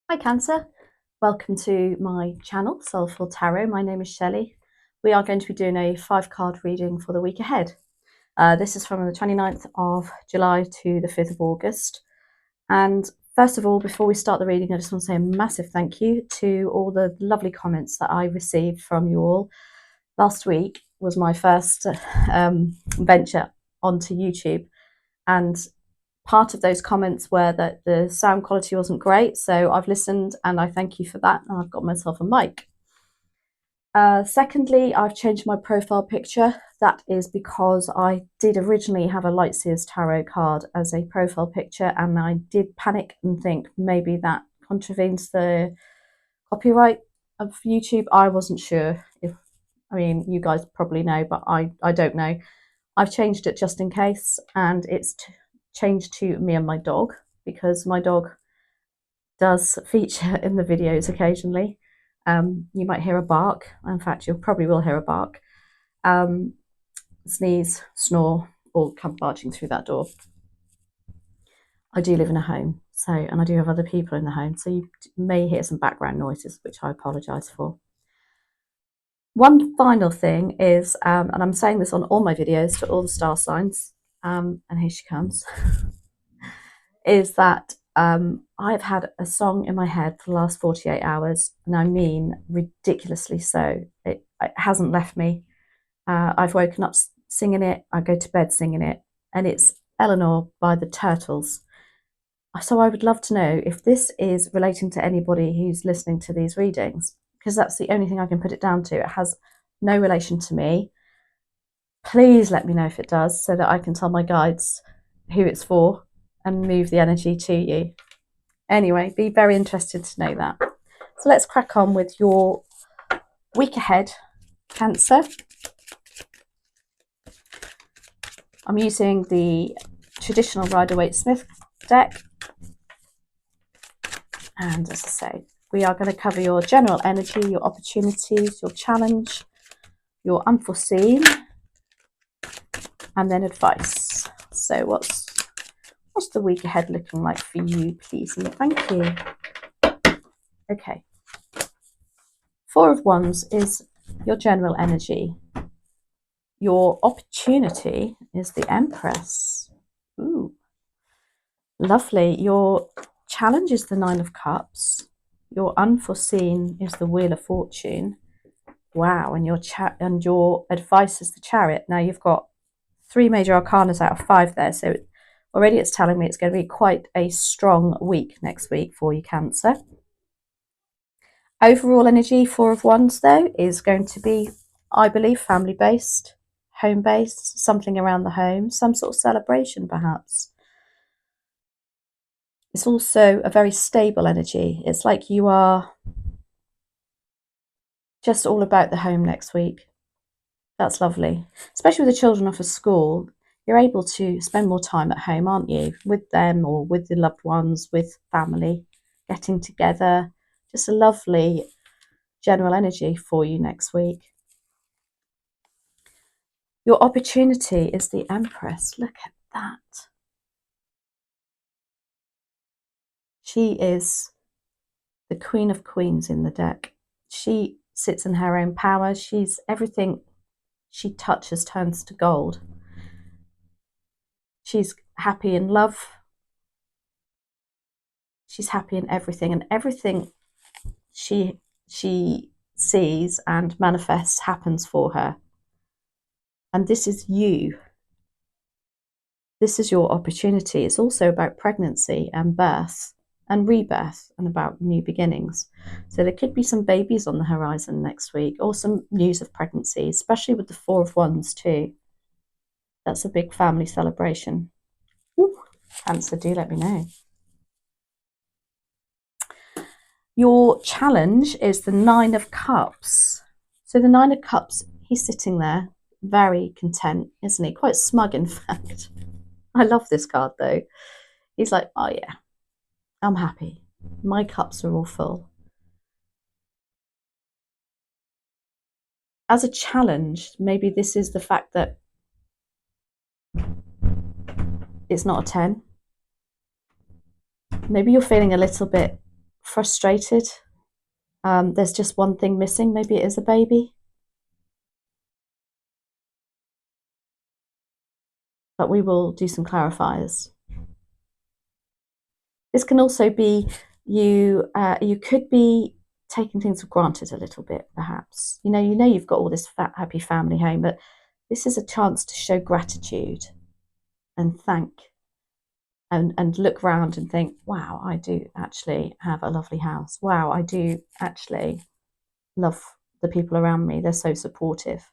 Hi Cancer, welcome to my channel Soulful Tarot. My name is Shelley. We are going to be doing a 5-card reading for the week ahead. This is from the 29th of July to the 5th of August. And first of all, before we start the reading, I just want to say a massive thank you to all the lovely comments that I received from you all. Last week was my first venture onto YouTube, and part of those comments were that the sound quality wasn't great, so I've listened and I thank you for that, and I've got myself a mic. Secondly, I've changed my profile picture. That is because I did originally have a Lightseers Tarot card as a profile picture, and I did panic and think maybe that contravenes the copyright of YouTube. I wasn't sure if, I mean, you guys probably know, but I don't know. I've changed it just in case, and it's changed to me and my dog, because my dog does feature in the videos occasionally. You might hear a bark. In fact, you probably will hear a bark, sneeze, snore, or come barging through that door. I do live in a home, and I do have other people in the home, so you may hear some background noises, which I apologise for. One final thing is, and I'm saying this on all my videos to all the star signs, and here she comes, is that I've had a song in my head for the last 48 hours, and I mean ridiculously so. It hasn't left me. I've woken up singing it, I go to bed singing it, and it's Eleanor by the Turtles. So I would love to know if this is relating to anybody who's listening to these readings, because that's the only thing I can put it down to. It has no relation to me. Please let me know if it does, so that I can tell my guides who it's for and move the energy to you. Anyway, be very interested to know that. So let's crack on with your week ahead, Cancer. I'm using the traditional Rider-Waite-Smith deck. And as I say, we are going to cover your general energy, your opportunities, your challenge, your unforeseen, and then advice. So what's the week ahead looking like for you, please? And thank you. Okay. 4 of Wands is your general energy. Your opportunity is the Empress. Ooh, lovely. Your challenge is the 9 of Cups. Your unforeseen is the Wheel of Fortune. Wow, and your advice is the Chariot. Now you've got 3 major arcanas out of 5 there, so already it's telling me it's going to be quite a strong week next week for you, Cancer. Overall energy, 4 of Wands, though, is going to be, I believe, family-based, home-based, something around the home, some sort of celebration, perhaps. It's also a very stable energy. It's like you are just all about the home next week. That's lovely. Especially with the children off of school, you're able to spend more time at home, aren't you? With them or with the loved ones, with family, getting together. Just a lovely general energy for you next week. Your opportunity is the Empress. Look at that. She is the Queen of Queens in the deck. She sits in her own power. She's everything she touches turns to gold. She's happy in love. She's happy in everything, and everything she sees and manifests happens for her. And this is you. This is your opportunity. It's also about pregnancy and birth and rebirth and about new beginnings. So there could be some babies on the horizon next week, or some news of pregnancy, especially with the 4 of Wands too. That's a big family celebration. Ooh, Cancer, do let me know. Your challenge is the 9 of Cups. So the 9 of Cups, he's sitting there very content, isn't he? Quite smug, in fact. I love this card though. He's like, oh yeah, I'm happy. My cups are all full. As a challenge, maybe this is the fact that it's not a 10. Maybe you're feeling a little bit frustrated. There's just one thing missing. Maybe it is a baby. But we will do some clarifiers. This can also be you could be taking things for granted a little bit, perhaps. You know you've got all this happy family home, but this is a chance to show gratitude and thank and look round and think, wow, I do actually have a lovely house. Wow, I do actually love the people around me. They're so supportive.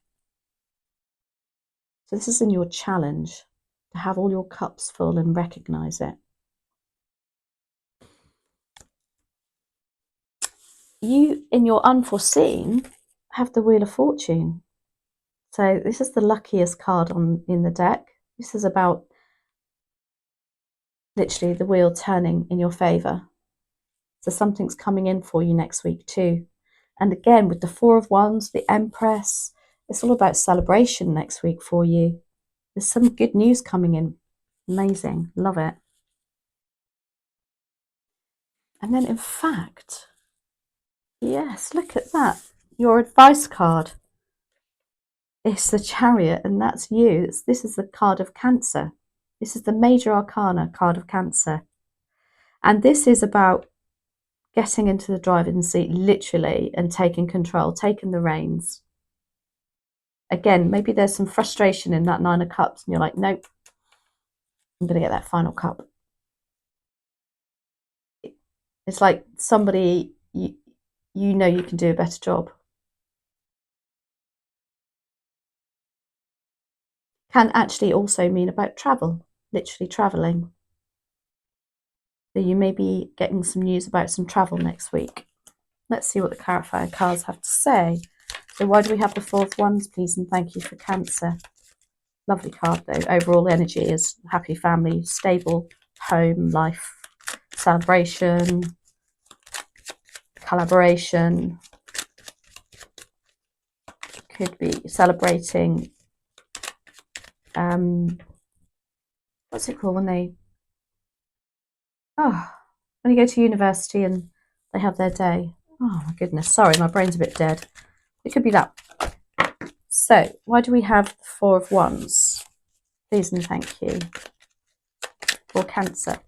So this is in your challenge to have all your cups full and recognize it. You, in your unforeseen, have the Wheel of Fortune. So this is the luckiest card in the deck. This is about literally the wheel turning in your favour. So something's coming in for you next week too. And again, with the Four of Wands, the Empress, it's all about celebration next week for you. There's some good news coming in. Amazing. Love it. And then in fact, yes, look at that. Your advice card. It's the Chariot, and that's you. This is the card of Cancer. This is the Major Arcana card of Cancer. And this is about getting into the driving seat, literally, and taking control, taking the reins. Again, maybe there's some frustration in that Nine of Cups, and you're like, nope, I'm going to get that final cup. It's like somebody, you know you can do a better job. Can actually also mean about travel, literally traveling. So you may be getting some news about some travel next week. Let's see what the clarifier cards have to say. So why do we have the Four of Wands, please, and thank you for Cancer. Lovely card though. Overall energy is happy family, stable home life, celebration, collaboration. Could be celebrating what's it called when you go to university and they have their day. Oh my goodness, sorry, my brain's a bit dead. It could be that. So why do we have the Four of Wands? Please and thank you for Cancer.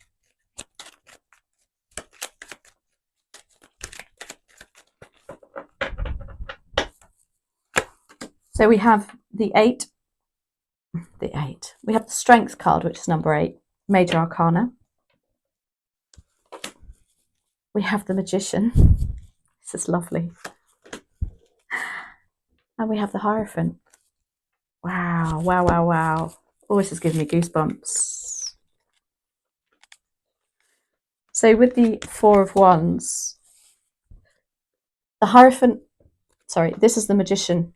So we have the eight. We have the Strength card, which is number 8, Major Arcana. We have the Magician. This is lovely. And we have the Hierophant. Wow, wow, wow, wow. Oh, this is giving me goosebumps. So with the Four of Wands, the Hierophant, this is the Magician.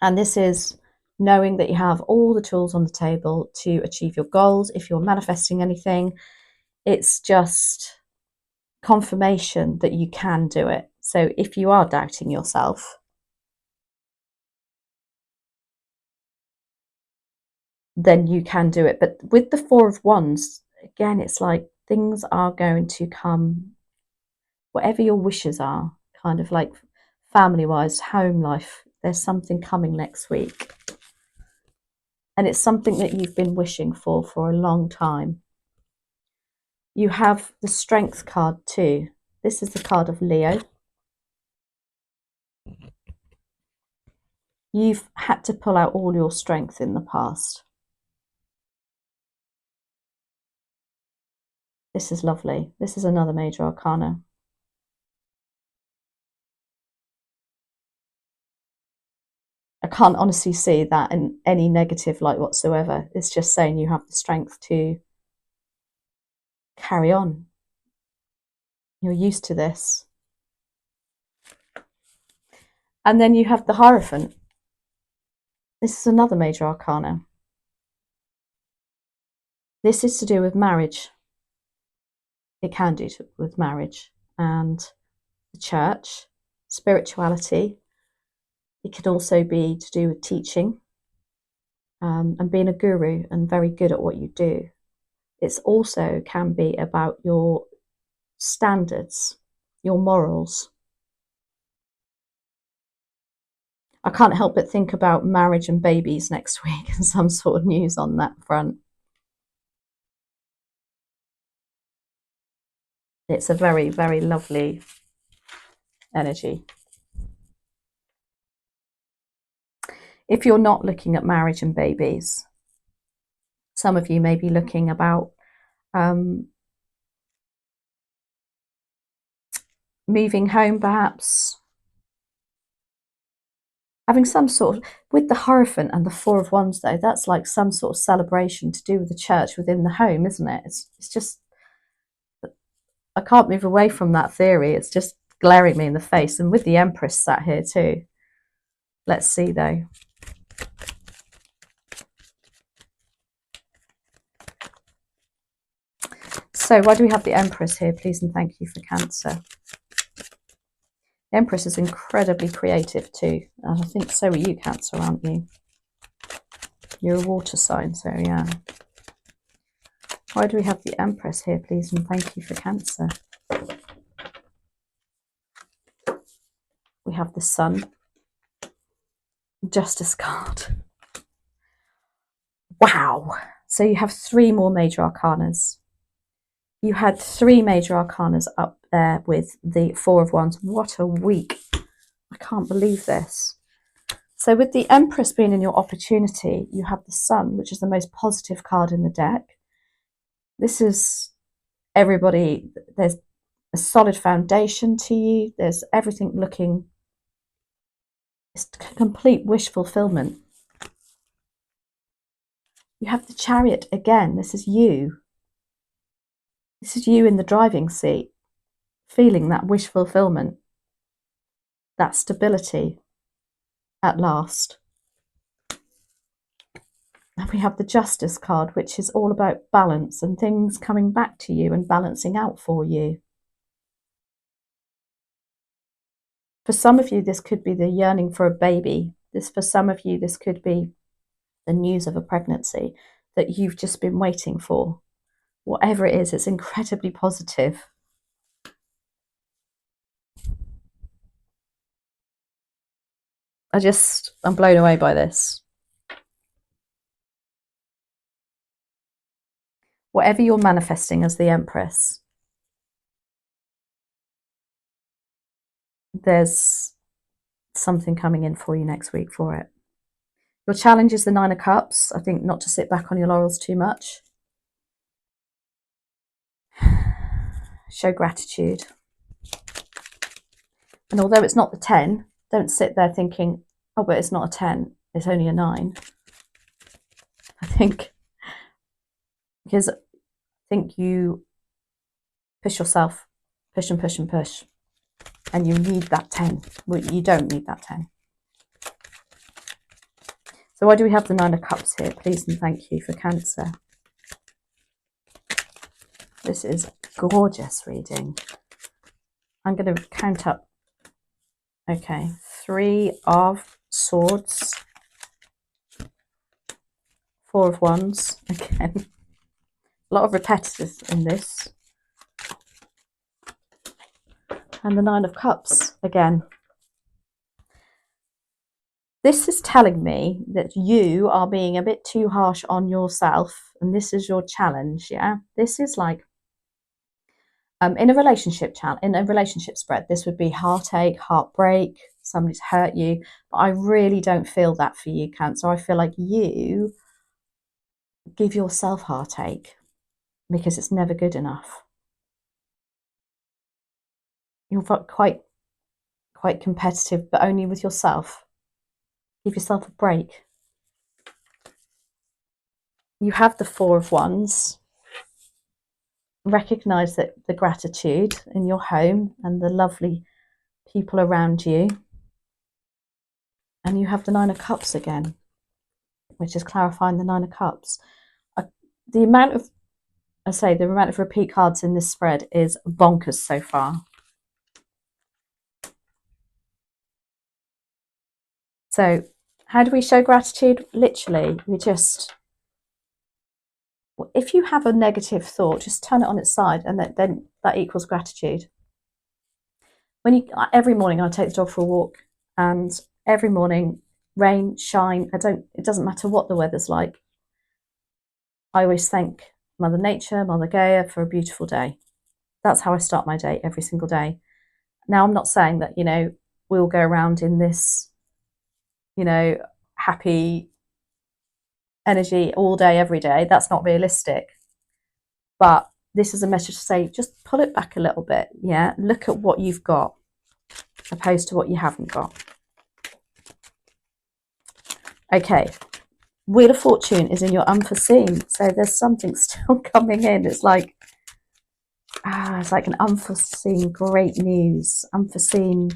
And this is knowing that you have all the tools on the table to achieve your goals. If you're manifesting anything, it's just confirmation that you can do it. So if you are doubting yourself, then you can do it. But with the Four of Wands, again, it's like things are going to come, whatever your wishes are, kind of like family-wise, home life, there's something coming next week. And it's something that you've been wishing for a long time. You have the Strength card too. This is the card of Leo. You've had to pull out all your strength in the past. This is lovely. This is another Major Arcana. I can't honestly see that in any negative light whatsoever. It's just saying you have the strength to carry on. You're used to this. And then you have the Hierophant. This is another Major Arcana. This is to do with marriage. It can do with marriage and the church, spirituality. It can also be to do with teaching and being a guru and very good at what you do. It's also can be about your standards, your morals. I can't help but think about marriage and babies next week and some sort of news on that front. It's a very, very lovely energy. If you're not looking at marriage and babies, some of you may be looking about moving home, perhaps. Having some sort of, with the Hierophant and the Four of Wands though, that's like some sort of celebration to do with the church within the home, isn't it? It's just, I can't move away from that theory. It's just glaring me in the face. And with the Empress sat here too. Let's see though. So why do we have the Empress here, please and thank you, for Cancer? The Empress is incredibly creative too. And I think so are you, Cancer, aren't you? You're a water sign, so yeah. Why do we have the Empress here, please and thank you, for Cancer? We have the Sun. Justice card. Wow. So you have 3 more major arcanas. You had 3 major arcanas up there with the Four of Wands. What a week. I can't believe this. So with the Empress being in your opportunity, you have the Sun, which is the most positive card in the deck. This is everybody, there's a solid foundation to you. There's everything looking, it's complete wish fulfillment. You have the Chariot again. This is you. This is you in the driving seat, feeling that wish fulfillment, that stability at last. And we have the Justice card, which is all about balance and things coming back to you and balancing out for you. For some of you, this could be the yearning for a baby. For some of you, this could be the news of a pregnancy that you've just been waiting for. Whatever it is, it's incredibly positive. I'm blown away by this. Whatever you're manifesting as the Empress, there's something coming in for you next week for it. Your challenge is the Nine of Cups. I think not to sit back on your laurels too much. Show gratitude. And although it's not the 10, don't sit there thinking, oh, but it's not a 10, it's only a 9. I think, because I think you push yourself, push and push and push, and you need that 10. Well, you don't need that 10. So why do we have the Nine of Cups here? Please and thank you, for Cancer. This is gorgeous reading. I'm going to count up. Okay, 3 of Swords, 4 of Wands, again. A lot of repetitive in this. And the Nine of Cups, again. This is telling me that you are being a bit too harsh on yourself, and this is your challenge, yeah? This is like, in a relationship spread, this would be heartache, heartbreak, somebody's hurt you, but I really don't feel that for you, Cancer. I feel like you give yourself heartache because it's never good enough. You're quite competitive, but only with yourself. Give yourself a break. You have the Four of Wands. Recognize that the gratitude in your home and the lovely people around you. And you have the Nine of Cups again, which is clarifying the Nine of Cups. The amount of repeat cards in this spread is bonkers so far. So how do we show gratitude? Literally, we just, if you have a negative thought, just turn it on its side, and then that equals gratitude. Every morning I take the dog for a walk, and every morning, rain, shine, it doesn't matter what the weather's like, I always thank Mother Nature, Mother Gaia for a beautiful day. That's how I start my day every single day. Now, I'm not saying that, we'll go around in this, happy energy all day, every day. That's not realistic. But this is a message to say, just pull it back a little bit. Yeah. Look at what you've got opposed to what you haven't got. Okay. Wheel of Fortune is in your unforeseen. So there's something still coming in. It's like an unforeseen great news. Unforeseen.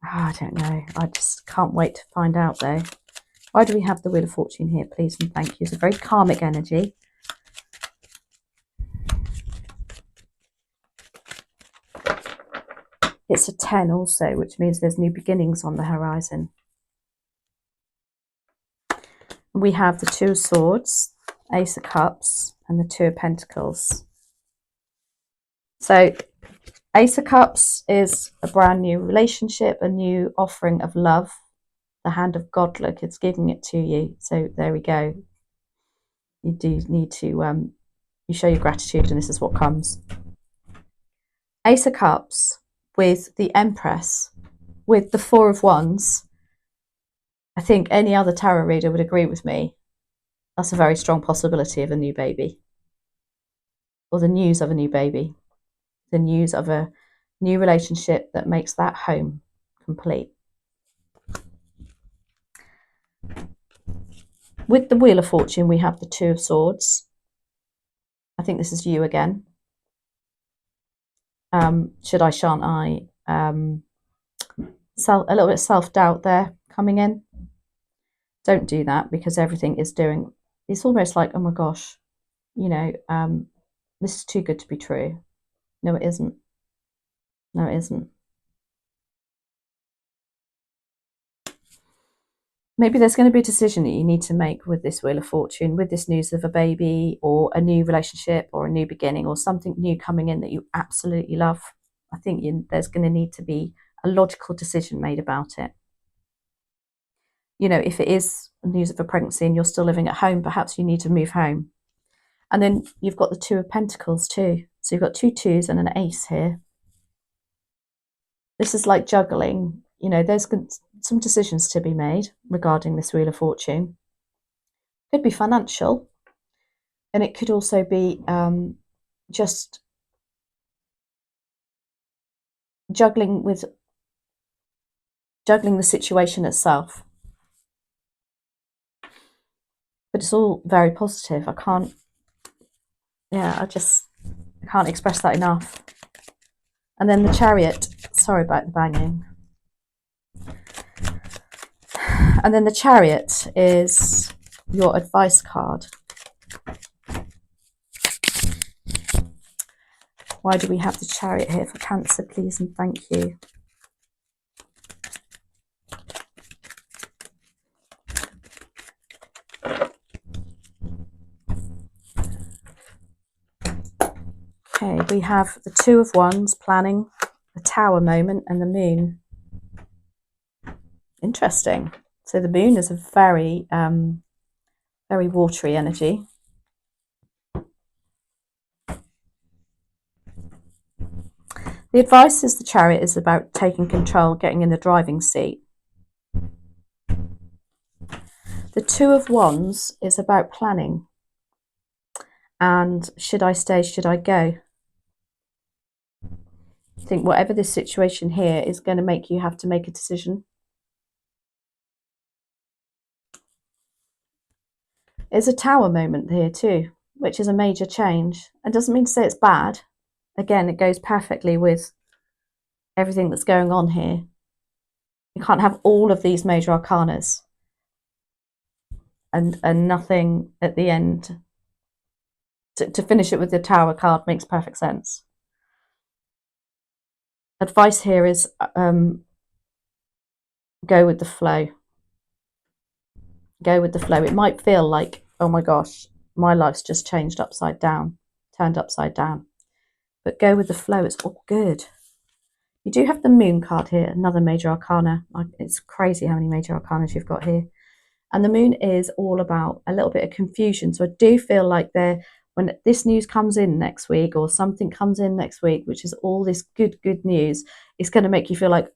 I don't know. I just can't wait to find out though. Why do we have the Wheel of Fortune here? Please and thank you. It's a very karmic energy. It's a 10 also, which means there's new beginnings on the horizon. We have the Two of Swords, Ace of Cups, and the Two of Pentacles. So Ace of Cups is a brand new relationship, a new offering of love. The hand of God, look, it's giving it to you. So there we go. You do need to, you show your gratitude, and this is what comes. Ace of Cups with the Empress, with the Four of Wands. I think any other tarot reader would agree with me. That's a very strong possibility of a new baby, or the news of a new baby, the news of a new relationship that makes that home complete. With the Wheel of Fortune, we have the Two of Swords. I think this is you again. Should I, shan't I? A little bit of self-doubt there coming in. Don't do that, because everything is doing, it's almost like, oh my gosh, this is too good to be true. No, it isn't. No, it isn't. Maybe there's going to be a decision that you need to make with this Wheel of Fortune, with this news of a baby or a new relationship or a new beginning or something new coming in that you absolutely love. I think there's going to need to be a logical decision made about it. If it is news of a pregnancy and you're still living at home, perhaps you need to move home. And then you've got the Two of Pentacles too. So you've got two twos and an ace here. This is like juggling. There's some decisions to be made regarding this Wheel of Fortune. Could be financial, and it could also be just juggling the situation itself. But it's all very positive. I can't express that enough. And then the Chariot. Sorry about the banging. And then the Chariot is your advice card. Why do we have the Chariot here for Cancer, please and thank you? Okay, we have the Two of Wands, planning, the Tower moment, and the Moon. Interesting. So the Moon is a very, very watery energy. The advice is the Chariot is about taking control, getting in the driving seat. The Two of Wands is about planning. And should I stay, should I go? I think whatever this situation here is going to make you have to make a decision. There's a Tower moment here too, which is a major change. And doesn't mean to say it's bad. Again, it goes perfectly with everything that's going on here. You can't have all of these major arcanas and nothing at the end. To finish it with the Tower card makes perfect sense. Advice here is go with the flow. Go with the flow. It might feel like, oh my gosh, my life's just changed upside down. turned upside down. But go with the flow, it's all good. You do have the Moon card here, another major arcana. It's crazy how many major arcanas you've got here. And the Moon is all about a little bit of confusion. So I do feel like when this news comes in next week, or something comes in next week, which is all this good news, it's going to make you feel like,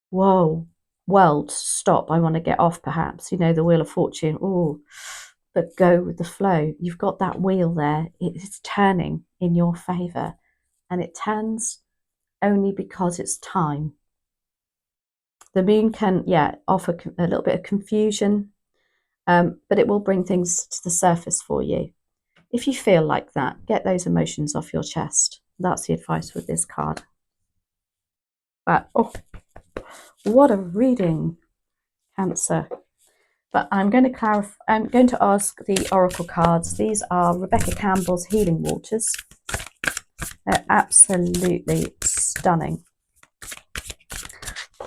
whoa, world, stop, I want to get off perhaps. You know, the Wheel of Fortune, oh, but go with the flow. You've got that wheel there. It's turning in your favour, and it turns only because it's time. The Moon can, offer a little bit of confusion, but it will bring things to the surface for you. If you feel like that, get those emotions off your chest. That's the advice with this card. But, oh, what a reading, Cancer. But I'm going to ask the Oracle cards. These are Rebecca Campbell's Healing Waters. They're absolutely stunning.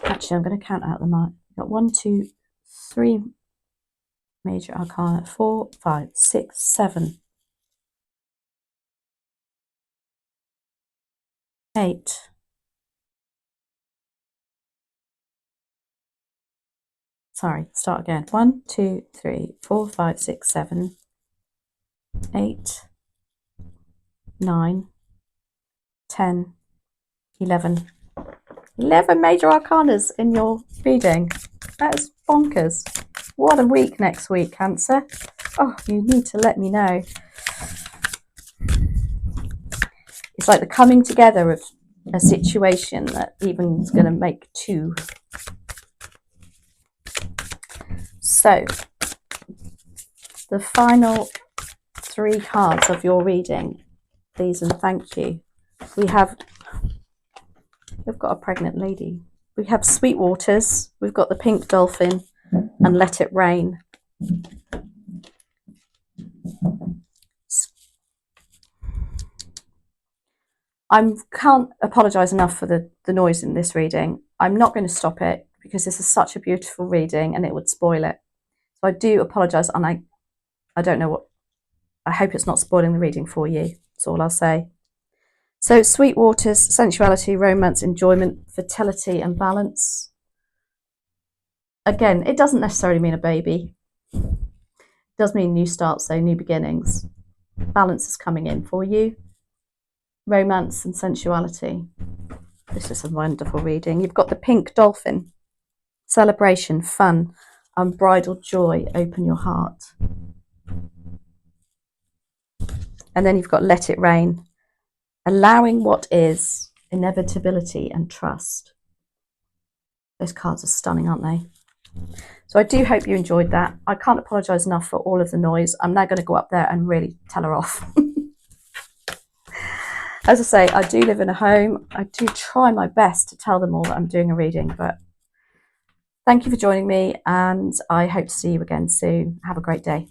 Actually, I'm going to count out the mark. We've got 1, 2, 3 major arcana, 4, 5, 6, 7, 8. Sorry, start again. 1, 2, 3, 4, 5, 6, 7, 8, 9, 10, 11. 11 major arcanas in your reading. That's bonkers. What a week next week, Cancer. Oh, you need to let me know. It's like the coming together of a situation that even is going to make two. So, the final 3 cards of your reading, please and thank you. We've got a pregnant lady. We have Sweet Waters, we've got the Pink Dolphin, and Let It Rain. I can't apologise enough for the noise in this reading. I'm not going to stop it because this is such a beautiful reading and it would spoil it. So I do apologise, and I don't know I hope it's not spoiling the reading for you. That's all I'll say. So Sweet Waters, sensuality, romance, enjoyment, fertility and balance. Again, it doesn't necessarily mean a baby. It does mean new starts, so new beginnings. Balance is coming in for you. Romance and sensuality. This is a wonderful reading. You've got the Pink Dolphin. Celebration, fun, unbridled joy. Open your heart. And then you've got Let It Rain. Allowing what is, inevitability and trust. Those cards are stunning, aren't they? So I do hope you enjoyed that. I can't apologise enough for all of the noise. I'm now going to go up there and really tell her off. As I say, I do live in a home. I do try my best to tell them all that I'm doing a reading, but thank you for joining me, and I hope to see you again soon. Have a great day.